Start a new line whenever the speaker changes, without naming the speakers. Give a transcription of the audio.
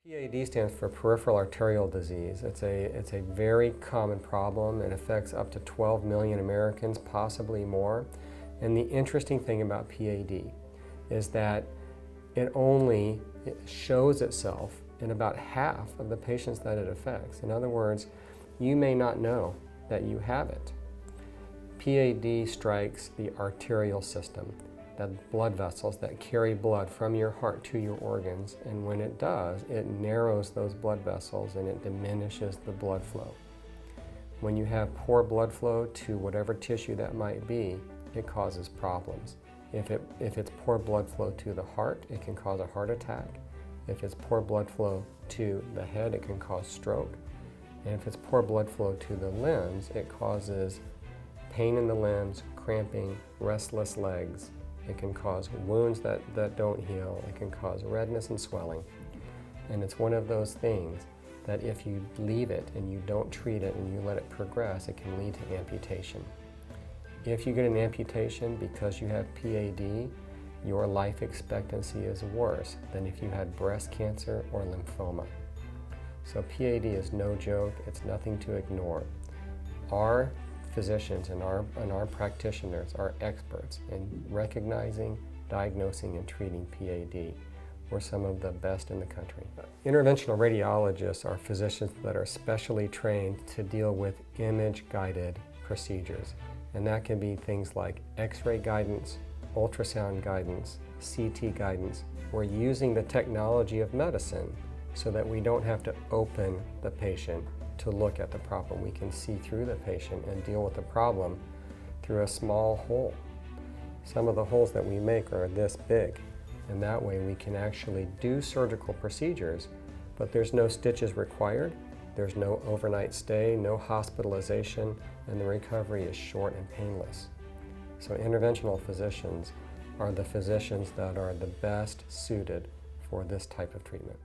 PAD stands for peripheral arterial disease. It's a very common problem. It affects up to 12 million Americans, possibly more. And the interesting thing about PAD is that it shows itself in about half of the patients that it affects. In other words, you may not know that you have it. PAD strikes the arterial system, the blood vessels that carry blood from your heart to your organs, and when it does, it narrows those blood vessels and it diminishes the blood flow. When you have poor blood flow to whatever tissue that might be, it causes problems. If it's poor blood flow to the heart, it can cause a heart attack. If it's poor blood flow to the head, it can cause stroke. And if it's poor blood flow to the limbs, it causes pain in the limbs, cramping, restless legs. It can cause wounds that don't heal. It can cause redness and swelling. And it's one of those things that if you leave it and you don't treat it and you let it progress, it can lead to amputation. If you get an amputation because you have PAD, your life expectancy is worse than if you had breast cancer or lymphoma. So PAD is no joke. It's nothing to ignore. Our physicians and our practitioners are experts in recognizing, diagnosing, and treating PAD. We're some of the best in the country. Interventional radiologists are physicians that are specially trained to deal with image-guided procedures. And that can be things like X-ray guidance, ultrasound guidance, CT guidance. We're using the technology of medicine so that we don't have to open the patient to look at the problem. We can see through the patient and deal with the problem through a small hole. Some of the holes that we make are this big, and that way we can actually do surgical procedures, but there's no stitches required, there's no overnight stay, no hospitalization, and the recovery is short and painless. So interventional physicians are the physicians that are the best suited for this type of treatment.